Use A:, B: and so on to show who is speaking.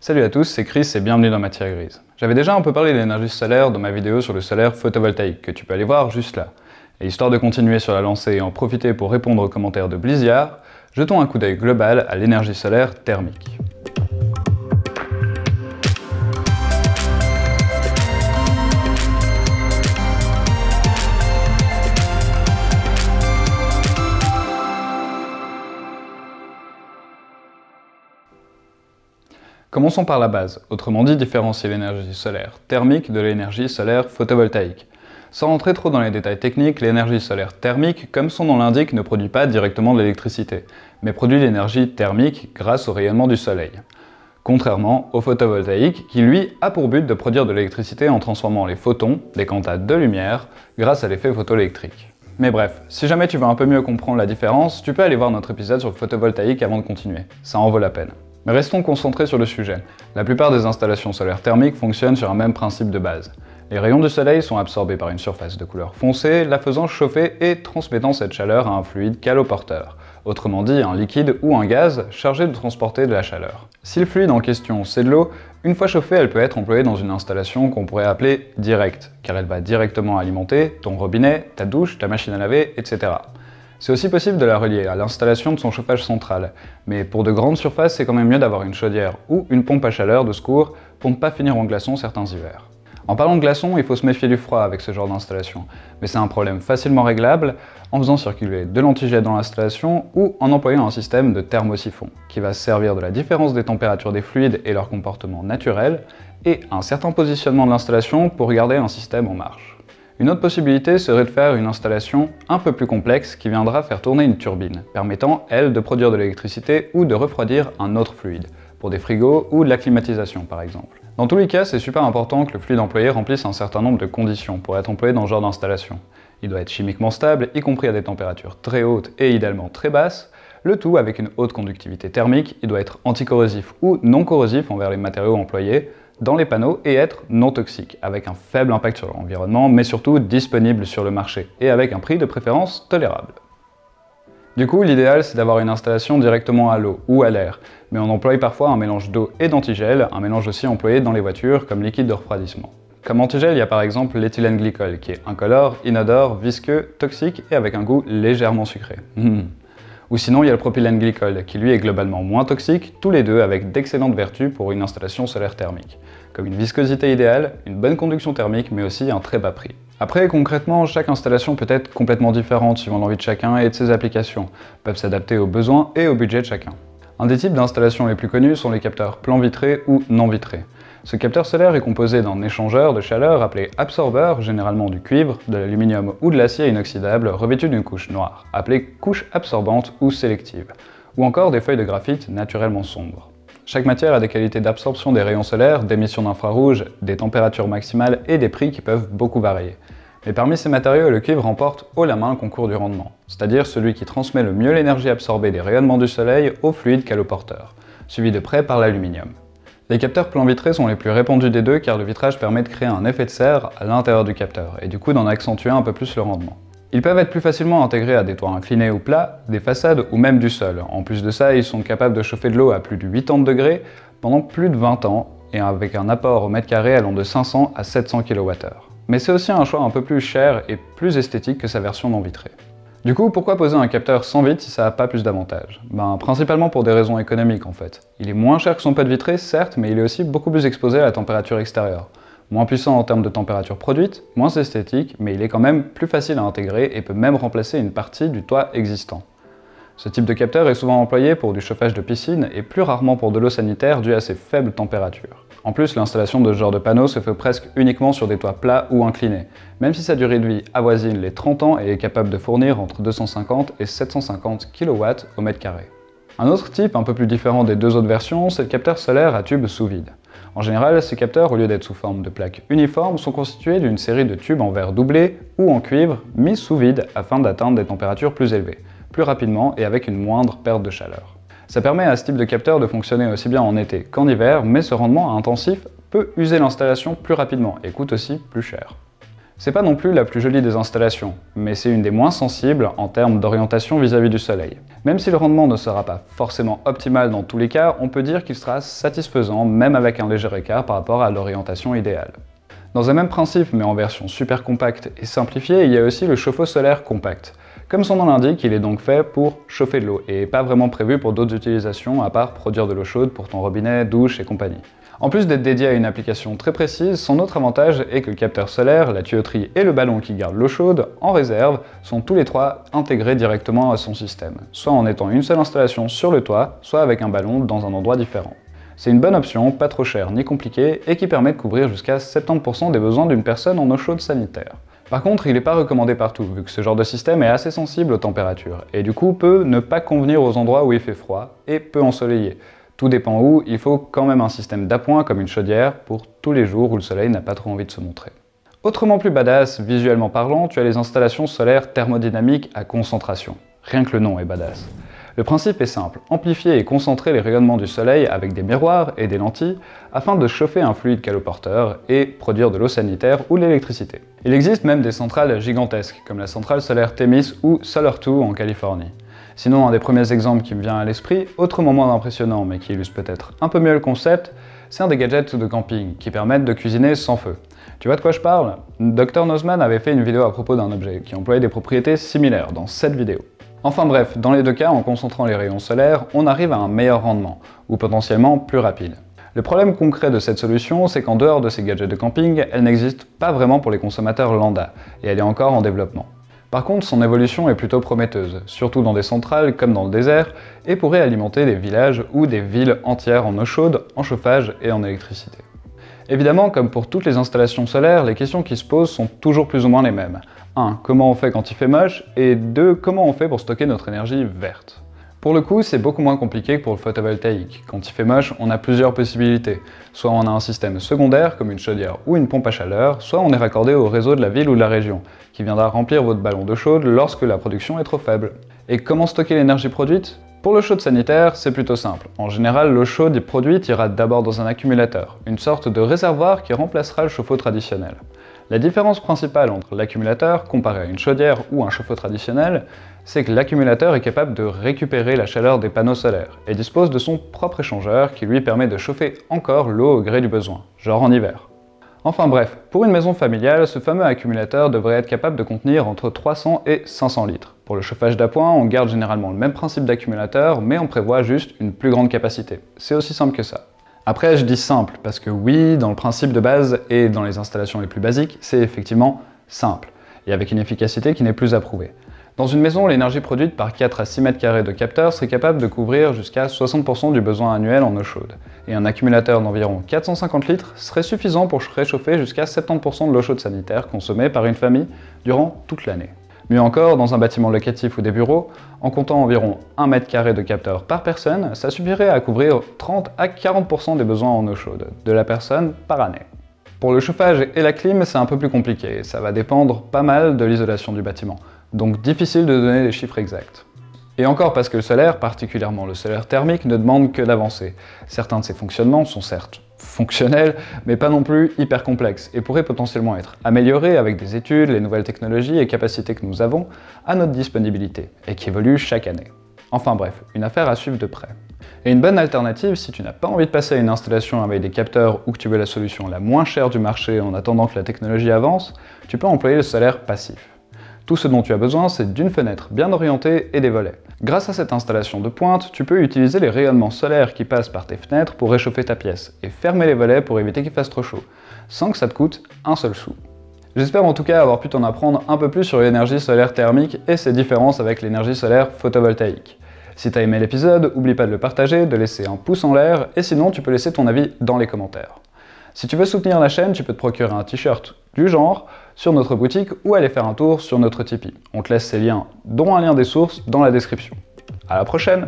A: Salut à tous, c'est Chris et bienvenue dans Matière Grise. J'avais déjà un peu parlé de l'énergie solaire dans ma vidéo sur le solaire photovoltaïque, que tu peux aller voir juste là. Et histoire de continuer sur la lancée et en profiter pour répondre aux commentaires de Blizzard, jetons un coup d'œil global à l'énergie solaire thermique. Commençons par la base, autrement dit différencier l'énergie solaire thermique de l'énergie solaire photovoltaïque. Sans rentrer trop dans les détails techniques, l'énergie solaire thermique, comme son nom l'indique, ne produit pas directement de l'électricité, mais produit l'énergie thermique grâce au rayonnement du soleil. Contrairement au photovoltaïque, qui lui a pour but de produire de l'électricité en transformant les photons, des quantas de lumière, grâce à l'effet photoélectrique. Mais bref, si jamais tu veux un peu mieux comprendre la différence, tu peux aller voir notre épisode sur le photovoltaïque avant de continuer, ça en vaut la peine. Mais restons concentrés sur le sujet. La plupart des installations solaires thermiques fonctionnent sur un même principe de base. Les rayons du soleil sont absorbés par une surface de couleur foncée, la faisant chauffer et transmettant cette chaleur à un fluide caloporteur, autrement dit un liquide ou un gaz chargé de transporter de la chaleur. Si le fluide en question c'est de l'eau, une fois chauffée elle peut être employée dans une installation qu'on pourrait appeler directe, car elle va directement alimenter ton robinet, ta douche, ta machine à laver, etc. C'est aussi possible de la relier à l'installation de son chauffage central, mais pour de grandes surfaces, c'est quand même mieux d'avoir une chaudière ou une pompe à chaleur de secours pour ne pas finir en glaçon certains hivers. En parlant de glaçons, il faut se méfier du froid avec ce genre d'installation, mais c'est un problème facilement réglable en faisant circuler de l'antigel dans l'installation ou en employant un système de thermosiphon, qui va se servir de la différence des températures des fluides et leur comportement naturel, et un certain positionnement de l'installation pour garder un système en marche. Une autre possibilité serait de faire une installation un peu plus complexe qui viendra faire tourner une turbine, permettant, elle, de produire de l'électricité ou de refroidir un autre fluide, pour des frigos ou de la climatisation par exemple. Dans tous les cas, c'est super important que le fluide employé remplisse un certain nombre de conditions pour être employé dans ce genre d'installation. Il doit être chimiquement stable, y compris à des températures très hautes et idéalement très basses, le tout avec une haute conductivité thermique, il doit être anticorrosif ou non corrosif envers les matériaux employés, dans les panneaux et être non toxique, avec un faible impact sur l'environnement, mais surtout disponible sur le marché, et avec un prix de préférence tolérable. Du coup, l'idéal c'est d'avoir une installation directement à l'eau ou à l'air, mais on emploie parfois un mélange d'eau et d'antigel, un mélange aussi employé dans les voitures comme liquide de refroidissement. Comme antigel, il y a par exemple l'éthylène glycol, qui est incolore, inodore, visqueux, toxique et avec un goût légèrement sucré. Ou sinon, il y a le propylène glycol, qui lui est globalement moins toxique, tous les deux avec d'excellentes vertus pour une installation solaire thermique, comme une viscosité idéale, une bonne conduction thermique, mais aussi un très bas prix. Après, concrètement, chaque installation peut être complètement différente suivant l'envie de chacun et de ses applications, peuvent s'adapter aux besoins et au budget de chacun. Un des types d'installations les plus connus sont les capteurs plan vitré ou non vitré. Ce capteur solaire est composé d'un échangeur de chaleur appelé absorbeur, généralement du cuivre, de l'aluminium ou de l'acier inoxydable revêtu d'une couche noire, appelée couche absorbante ou sélective, ou encore des feuilles de graphite naturellement sombres. Chaque matière a des qualités d'absorption des rayons solaires, d'émission d'infrarouge, des températures maximales et des prix qui peuvent beaucoup varier. Mais parmi ces matériaux, le cuivre remporte haut la main le concours du rendement, c'est-à-dire celui qui transmet le mieux l'énergie absorbée des rayonnements du soleil au fluide caloporteur, suivi de près par l'aluminium. Les capteurs plan vitré sont les plus répandus des deux car le vitrage permet de créer un effet de serre à l'intérieur du capteur et du coup d'en accentuer un peu plus le rendement. Ils peuvent être plus facilement intégrés à des toits inclinés ou plats, des façades ou même du sol. En plus de ça, ils sont capables de chauffer de l'eau à plus de 80 degrés pendant plus de 20 ans et avec un apport au mètre carré allant de 500 à 700 kWh. Mais c'est aussi un choix un peu plus cher et plus esthétique que sa version non vitrée. Du coup, pourquoi poser un capteur sans vitre si ça n'a pas plus d'avantages? Principalement pour des raisons économiques en fait. Il est moins cher que son pote vitré, certes, mais il est aussi beaucoup plus exposé à la température extérieure. Moins puissant en termes de température produite, moins esthétique, mais il est quand même plus facile à intégrer et peut même remplacer une partie du toit existant. Ce type de capteur est souvent employé pour du chauffage de piscine et plus rarement pour de l'eau sanitaire due à ses faibles températures. En plus, l'installation de ce genre de panneaux se fait presque uniquement sur des toits plats ou inclinés, même si sa durée de vie avoisine les 30 ans et est capable de fournir entre 250 et 750 kW au mètre carré. Un autre type, un peu plus différent des deux autres versions, c'est le capteur solaire à tube sous vide. En général, ces capteurs, au lieu d'être sous forme de plaques uniformes, sont constitués d'une série de tubes en verre doublé ou en cuivre mis sous vide afin d'atteindre des températures plus élevées, plus rapidement et avec une moindre perte de chaleur. Ça permet à ce type de capteur de fonctionner aussi bien en été qu'en hiver, mais ce rendement intensif peut user l'installation plus rapidement et coûte aussi plus cher. C'est pas non plus la plus jolie des installations, mais c'est une des moins sensibles en termes d'orientation vis-à-vis du soleil. Même si le rendement ne sera pas forcément optimal dans tous les cas, on peut dire qu'il sera satisfaisant même avec un léger écart par rapport à l'orientation idéale. Dans un même principe mais en version super compacte et simplifiée, il y a aussi le chauffe-eau solaire compact. Comme son nom l'indique, il est donc fait pour chauffer de l'eau et pas vraiment prévu pour d'autres utilisations à part produire de l'eau chaude pour ton robinet, douche et compagnie. En plus d'être dédié à une application très précise, son autre avantage est que le capteur solaire, la tuyauterie et le ballon qui garde l'eau chaude en réserve sont tous les trois intégrés directement à son système, soit en étant une seule installation sur le toit, soit avec un ballon dans un endroit différent. C'est une bonne option, pas trop chère ni compliquée, et qui permet de couvrir jusqu'à 70% des besoins d'une personne en eau chaude sanitaire. Par contre, il n'est pas recommandé partout, vu que ce genre de système est assez sensible aux températures, et du coup peut ne pas convenir aux endroits où il fait froid, et peu ensoleillé. Tout dépend où, il faut quand même un système d'appoint comme une chaudière pour tous les jours où le soleil n'a pas trop envie de se montrer. Autrement plus badass, visuellement parlant, tu as les installations solaires thermodynamiques à concentration. Rien que le nom est badass. Le principe est simple, amplifier et concentrer les rayonnements du soleil avec des miroirs et des lentilles afin de chauffer un fluide caloporteur et produire de l'eau sanitaire ou de l'électricité. Il existe même des centrales gigantesques comme la centrale solaire Themis ou Solar2 en Californie. Sinon, un des premiers exemples qui me vient à l'esprit, autrement moins impressionnant mais qui illustre peut-être un peu mieux le concept, c'est un des gadgets de camping qui permettent de cuisiner sans feu. Tu vois de quoi je parle? Dr Nozman avait fait une vidéo à propos d'un objet qui employait des propriétés similaires dans cette vidéo. Enfin bref, dans les deux cas, en concentrant les rayons solaires, on arrive à un meilleur rendement, ou potentiellement plus rapide. Le problème concret de cette solution, c'est qu'en dehors de ces gadgets de camping, elle n'existe pas vraiment pour les consommateurs lambda, et elle est encore en développement. Par contre, son évolution est plutôt prometteuse, surtout dans des centrales comme dans le désert, et pourrait alimenter des villages ou des villes entières en eau chaude, en chauffage et en électricité. Évidemment, comme pour toutes les installations solaires, les questions qui se posent sont toujours plus ou moins les mêmes. 1. Comment on fait quand il fait moche? Et 2. Comment on fait pour stocker notre énergie verte? Pour le coup, c'est beaucoup moins compliqué que pour le photovoltaïque. Quand il fait moche, on a plusieurs possibilités. Soit on a un système secondaire, comme une chaudière ou une pompe à chaleur, soit on est raccordé au réseau de la ville ou de la région, qui viendra remplir votre ballon d'eau chaude lorsque la production est trop faible. Et comment stocker l'énergie produite? Pour l'eau chaude sanitaire, c'est plutôt simple. En général, l'eau chaude produite ira d'abord dans un accumulateur, une sorte de réservoir qui remplacera le chauffe-eau traditionnel. La différence principale entre l'accumulateur, comparé à une chaudière ou un chauffe-eau traditionnel, c'est que l'accumulateur est capable de récupérer la chaleur des panneaux solaires et dispose de son propre échangeur qui lui permet de chauffer encore l'eau au gré du besoin, genre en hiver. Enfin bref, pour une maison familiale, ce fameux accumulateur devrait être capable de contenir entre 300 et 500 litres. Pour le chauffage d'appoint, on garde généralement le même principe d'accumulateur, mais on prévoit juste une plus grande capacité. C'est aussi simple que ça. Après, je dis simple, parce que oui, dans le principe de base et dans les installations les plus basiques, c'est effectivement simple, et avec une efficacité qui n'est plus approuvée. Dans une maison, l'énergie produite par 4 à 6 mètres carrés de capteurs serait capable de couvrir jusqu'à 60% du besoin annuel en eau chaude. Et un accumulateur d'environ 450 litres serait suffisant pour réchauffer jusqu'à 70% de l'eau chaude sanitaire consommée par une famille durant toute l'année. Mieux encore, dans un bâtiment locatif ou des bureaux, en comptant environ 1 mètre carré de capteurs par personne, ça suffirait à couvrir 30 à 40% des besoins en eau chaude de la personne par année. Pour le chauffage et la clim, c'est un peu plus compliqué, ça va dépendre pas mal de l'isolation du bâtiment, donc difficile de donner des chiffres exacts. Et encore parce que le solaire, particulièrement le solaire thermique, ne demande que d'avancer. Certains de ses fonctionnements sont certes fonctionnels, mais pas non plus hyper complexes, et pourraient potentiellement être améliorés avec des études, les nouvelles technologies et capacités que nous avons à notre disponibilité, et qui évoluent chaque année. Enfin bref, une affaire à suivre de près. Et une bonne alternative, si tu n'as pas envie de passer à une installation avec des capteurs ou que tu veux la solution la moins chère du marché en attendant que la technologie avance, tu peux employer le solaire passif. Tout ce dont tu as besoin, c'est d'une fenêtre bien orientée et des volets. Grâce à cette installation de pointe, tu peux utiliser les rayonnements solaires qui passent par tes fenêtres pour réchauffer ta pièce et fermer les volets pour éviter qu'il fasse trop chaud, sans que ça te coûte un seul sou. J'espère en tout cas avoir pu t'en apprendre un peu plus sur l'énergie solaire thermique et ses différences avec l'énergie solaire photovoltaïque. Si t'as aimé l'épisode, oublie pas de le partager, de laisser un pouce en l'air, et sinon tu peux laisser ton avis dans les commentaires. Si tu veux soutenir la chaîne, tu peux te procurer un t-shirt du genre sur notre boutique ou aller faire un tour sur notre Tipeee. On te laisse ces liens, dont un lien des sources, dans la description. À la prochaine!